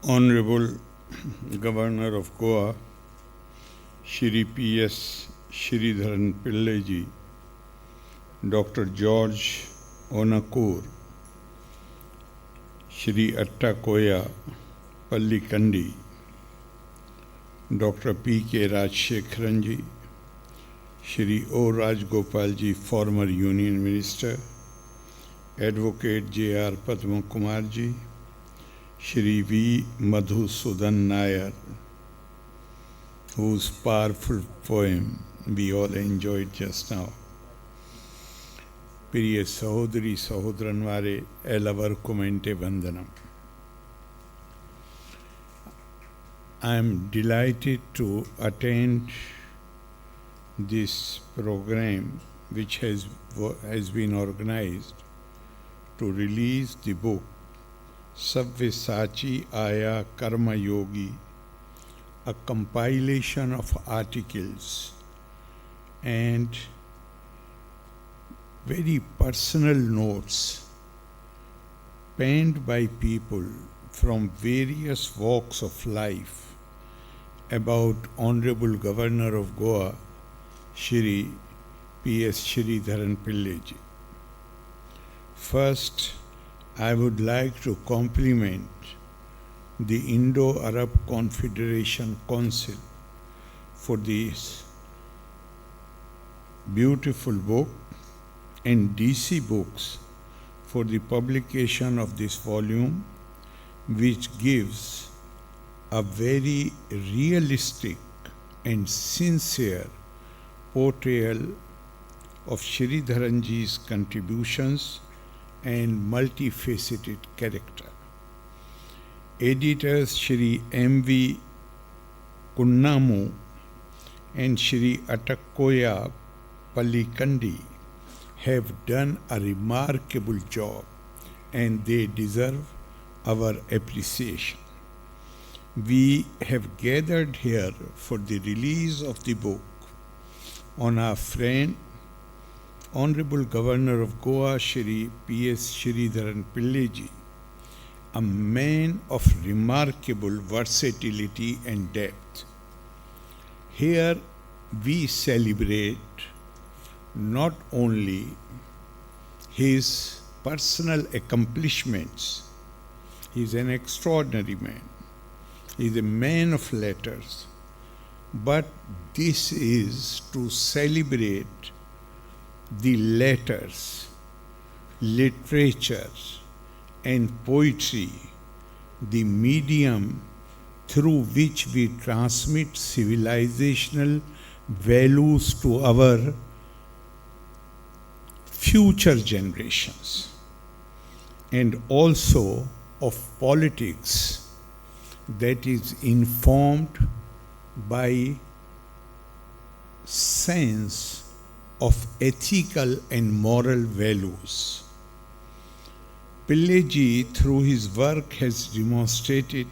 Honorable Governor of Goa, Shri P.S. Sreedharan Pillai ji, Dr. George Onakur, Shri Attakoya Pallikandi, Dr. P.K. Rajshekharan ji, Shri O. Rajgopal ji, former Union Minister, Advocate J.R. Padma Kumar ji, Shri V. Madhusudan Nair, whose powerful poem we all enjoyed just now. प्रिय सहोदरी सहोदरन वारे एलवर कुमेंटे वंदनम. I am delighted to attend this program which has been organized to release the book Savyasaachi Aaya Karmayogi, a compilation of articles and very personal notes penned by people from various walks of life about Honorable Governor of Goa, Shri P.S. Sreedharan Pillai ji. First, I would like to compliment the Indo-Arab Confederation Council for this beautiful book and DC Books for the publication of this volume, which gives a very realistic and sincere portrayal of Sreedharan ji's contributions and multifaceted character. Editors Shri M.V. Kunnamu and Shri Attakoya Pallikandi have done a remarkable job and they deserve our appreciation. We have gathered here for the release of the book on our friend Honorable Governor of Goa, Shri P.S. Sreedharan Pillai ji, a man of remarkable versatility and depth. Here we celebrate not only his personal accomplishments, he is an extraordinary man, he is a man of letters, but this is to celebrate the letters, literature and poetry, the medium through which we transmit civilizational values to our future generations, and also of politics that is informed by sense of ethical and moral values. Pillai ji, through his work, has demonstrated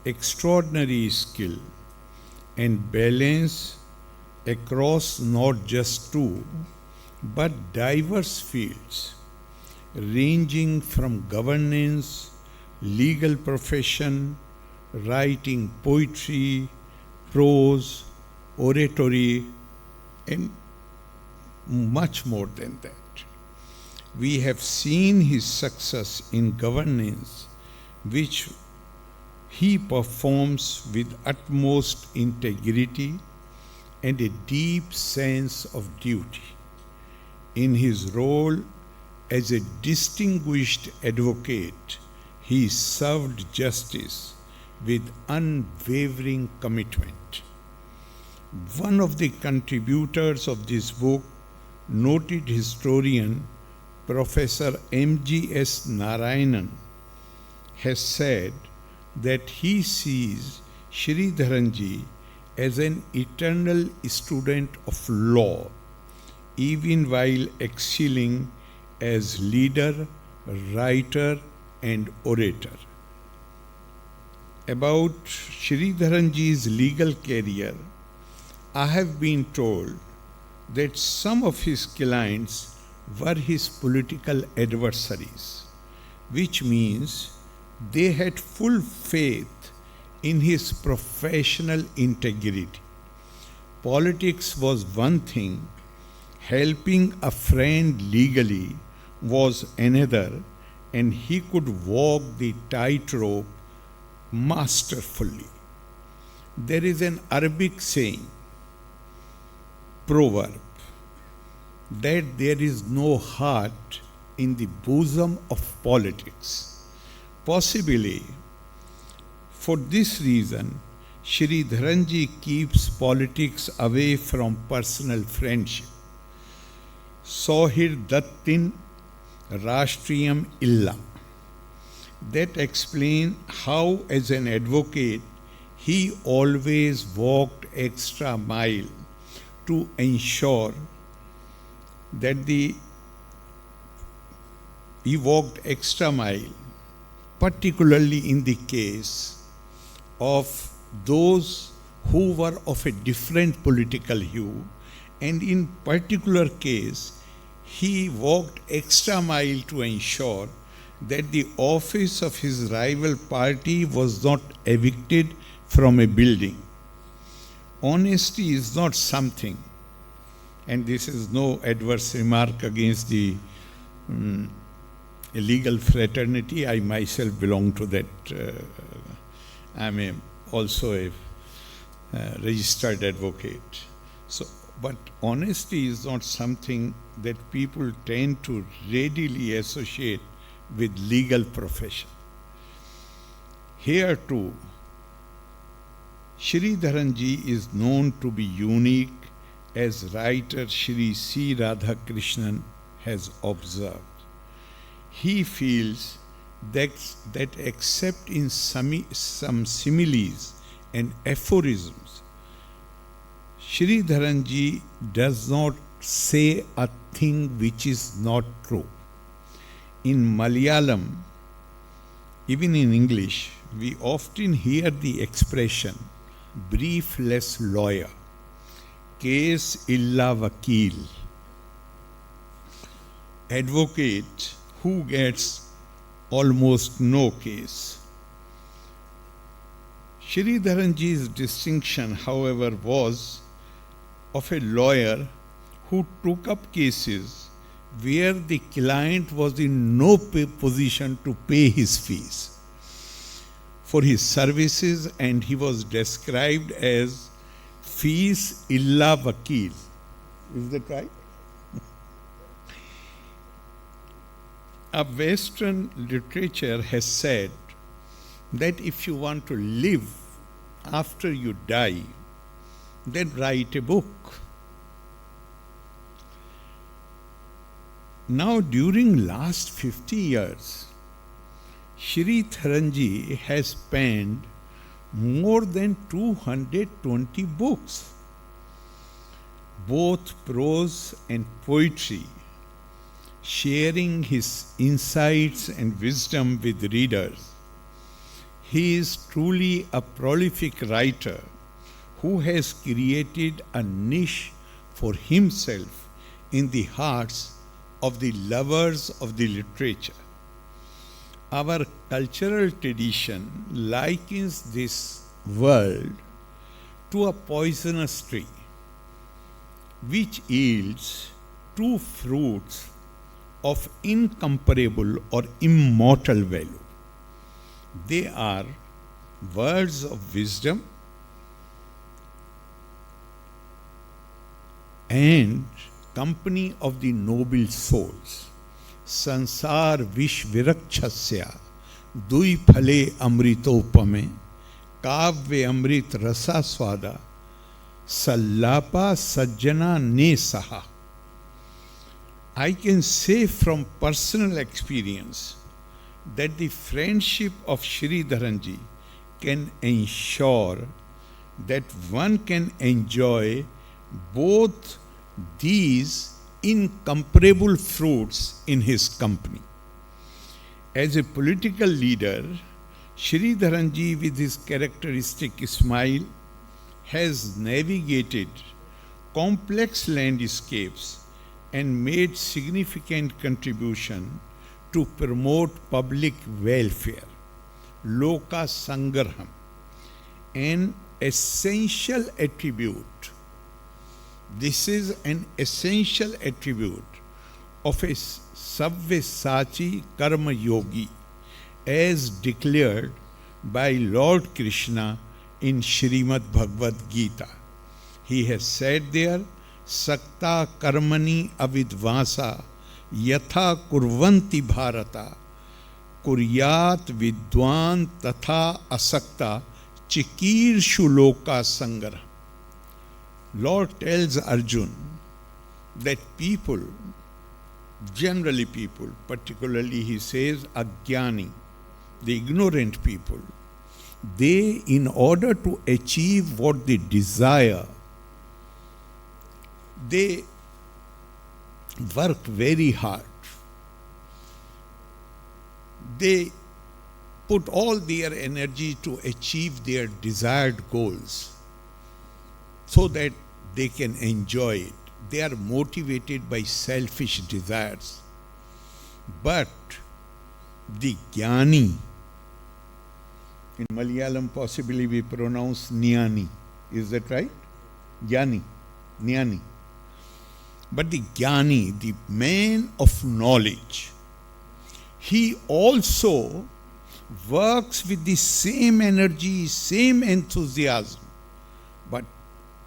extraordinary skill and balance across not just two, but diverse fields, ranging from governance, legal profession, writing poetry, prose, oratory, and much more than that. We have seen his success in governance, which he performs with utmost integrity and a deep sense of duty. In his role as a distinguished advocate, he served justice with unwavering commitment. One of the contributors of this book, noted historian Professor M.G.S. Narayanan, has said that he sees Sreedharan ji as an eternal student of law, even while excelling as leader, writer and orator. About Sreedharan ji's legal career, I have been told that some of his clients were his political adversaries, which means They had full faith in his professional integrity. Politics was one thing, helping a friend legally was another, and he could walk the tightrope masterfully. There is an Arabic saying, proverb, that there is no heart in the bosom of politics. Possibly, for this reason, Sreedharan ji keeps politics away from personal friendship. Sohir Dattin Rashtriyam Illa. That explains how, as an advocate, he always walked extra mile to ensure that he walked extra mile, particularly in the case of those who were of a different political hue, and in particular case, he walked extra mile to ensure that the office of his rival party was not evicted from a building. Honesty is not something, and this is no adverse remark against the legal fraternity. I myself belong to that. I am also a registered advocate. So, but honesty is not something that people tend to readily associate with legal profession. Here too, Sreedharan ji is known to be unique, as writer Shri C. Radhakrishnan has observed. He feels that except in some similes and aphorisms, Sreedharan ji does not say a thing which is not true. In Malayalam, even in English, we often hear the expression briefless lawyer, case illa vakil, advocate who gets almost no case. Sreedharan ji's distinction, however, was of a lawyer who took up cases where the client was in no position to pay his fees for his services, and he was described as fees illa vakil. Is that right? A Western literature has said that if you want to live after you die, then write a book. Now, during last 50 years, Sreedharan ji has penned more than 220 books, both prose and poetry, sharing his insights and wisdom with readers. He is truly a prolific writer who has created a niche for himself in the hearts of the lovers of the literature. Our cultural tradition likens this world to a poisonous tree which yields two fruits of incomparable or immortal value. They are words of wisdom and company of the noble souls. Sansar vish virakshasya dui phale amritopame kavve amrit rasa swada sallapa sajjana ne saha. I can say from personal experience that the friendship of Sreedharan ji can ensure that one can enjoy both these incomparable fruits in his company. As a political leader, Sreedharan ji, with his characteristic smile, has navigated complex landscapes and made significant contribution to promote public welfare. Loka Sangraham, an essential attribute. This is an essential attribute of a Savyasaachi Karmayogi, as declared by Lord Krishna in Srimad Bhagavad Gita. He has said there, Sakta karmani avidvasa yatha kurvanti bharata kuryat vidwan tatha asakta chikirshu loka sangra. Lord tells Arjun that people, generally people, particularly he says Agyani, the ignorant people, they, in order to achieve what they desire, they work very hard. They put all their energy to achieve their desired goals so that they can enjoy it. They are motivated by selfish desires. But the Jnani, in Malayalam possibly we pronounce Jnani. Is that right? Jnani, Jnani. But the Jnani, the man of knowledge, he also works with the same energy, same enthusiasm, but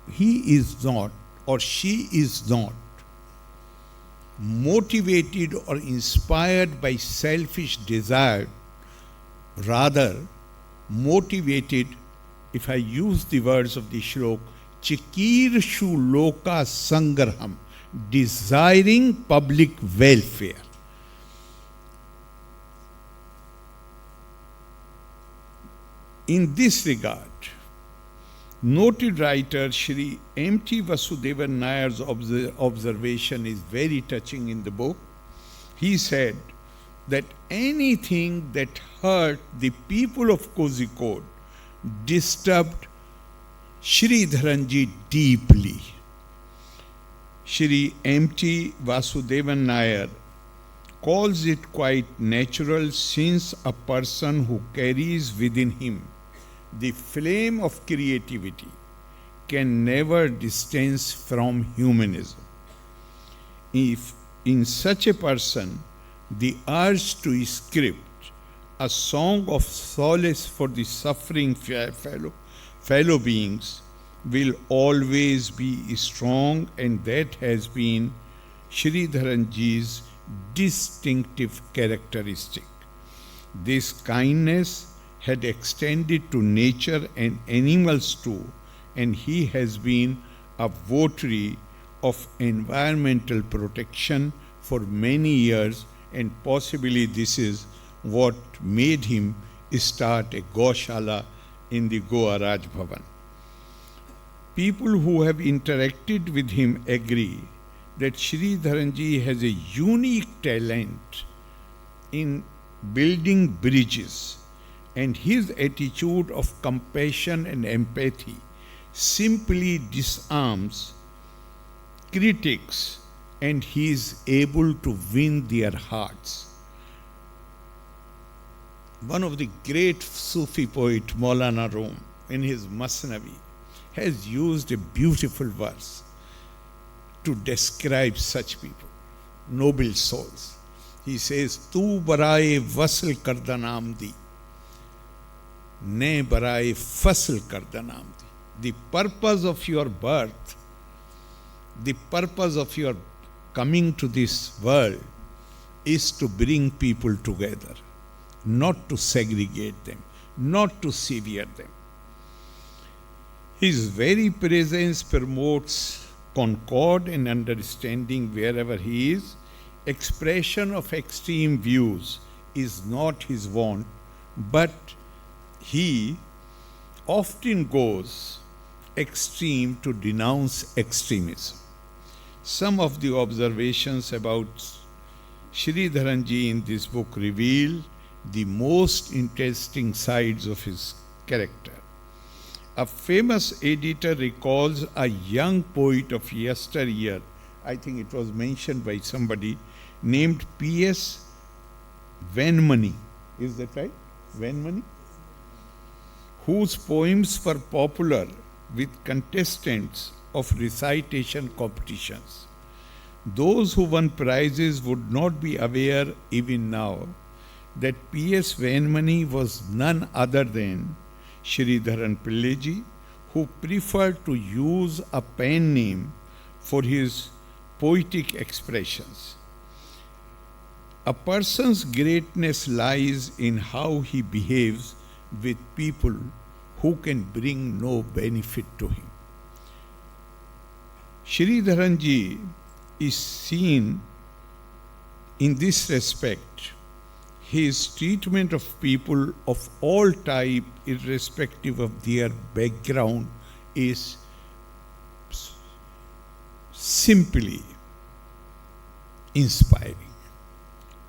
he is not, or she is not, motivated or inspired by selfish desire, rather motivated, if I use the words of the shlok, chikirshu loka sangraham, desiring public welfare. In this regard, noted writer Shri M.T. Vasudevan Nayar's observation is very touching in the book. He said that anything that hurt the people of Kozhikode disturbed Sreedharanji deeply. Shri M.T. Vasudevan Nayar calls it quite natural, since a person who carries within him the flame of creativity can never distance from humanism. If in such a person the urge to script a song of solace for the suffering fellow beings will always be strong, and that has been Sreedharanji's distinctive characteristic. This kindness had extended to nature and animals too, and he has been a votary of environmental protection for many years, and possibly this is what made him start a Gaushala in the Goa Raj Bhavan. People who have interacted with him agree that Sreedharanji has a unique talent in building bridges, and his attitude of compassion and empathy simply disarms critics, and he is able to win their hearts. One of the great Sufi poet, Maulana Rum, in his Masnavi, has used a beautiful verse to describe such people, noble souls. He says, Tu baraye wasl kardanam di, ne baraye fasl kardanam di. The purpose of your birth, the purpose of your coming to this world is to bring people together, not to segregate them, not to sever them. His very presence promotes concord and understanding wherever he is. Expression of extreme views is not his wont, but he often goes extreme to denounce extremism. Some of the observations about Sreedharanji in this book reveal the most interesting sides of his character. A famous editor recalls a young poet of yesteryear, I think it was mentioned by somebody, named P.S. Venmani. Is that right? Venmani? whose poems were popular with contestants of recitation competitions. Those who won prizes would not be aware even now that P.S. Venmani was none other than Sreedharan Pillai, who preferred to use a pen name for his poetic expressions. A person's greatness lies in how he behaves with people who can bring no benefit to him. Sreedharanji is seen in this respect. His treatment of people of all type, irrespective of their background, is simply inspiring.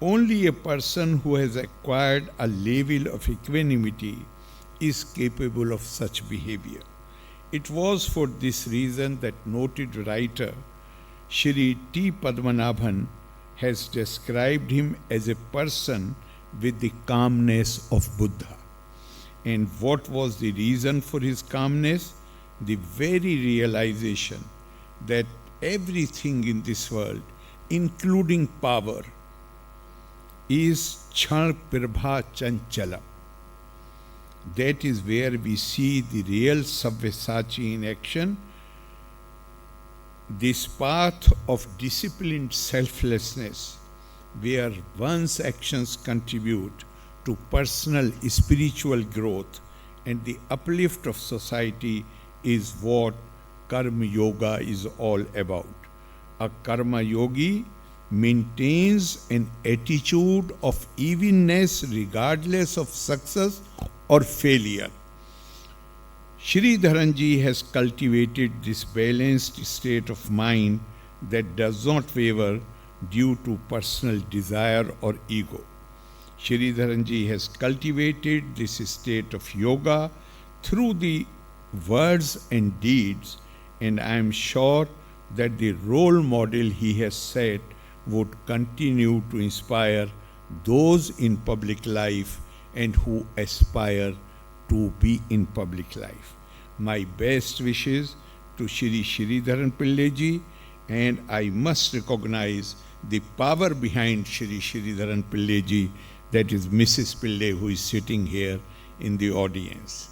Only a person who has acquired a level of equanimity is capable of such behavior. It was for this reason that noted writer Shri T. Padmanabhan has described him as a person with the calmness of Buddha. And what was the reason for his calmness? The very realization that everything in this world, including power, is Chhan Prabha Chanchalam. That is where we see the real Savyasaachi in action. This path of disciplined selflessness, where one's actions contribute to personal spiritual growth and the uplift of society, is what Karma Yoga is all about. A Karma Yogi maintains an attitude of evenness regardless of success or failure. Sreedharanji has cultivated this balanced state of mind that does not waver due to personal desire or ego. Sreedharanji has cultivated this state of yoga through the words and deeds, and I am sure that the role model he has set would continue to inspire those in public life and who aspire to be in public life. My best wishes to Shri Sreedharan Pillai, and I must recognize the power behind Shri Sreedharan Pillai, that is Mrs. Pillai, who is sitting here in the audience,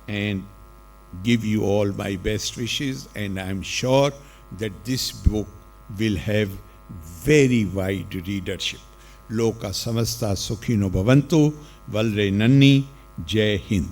and give you all my best wishes, and I am sure that this book will have very wide readership. Loka samasta sukhino bhavantu, valre nanni, Jai Hind.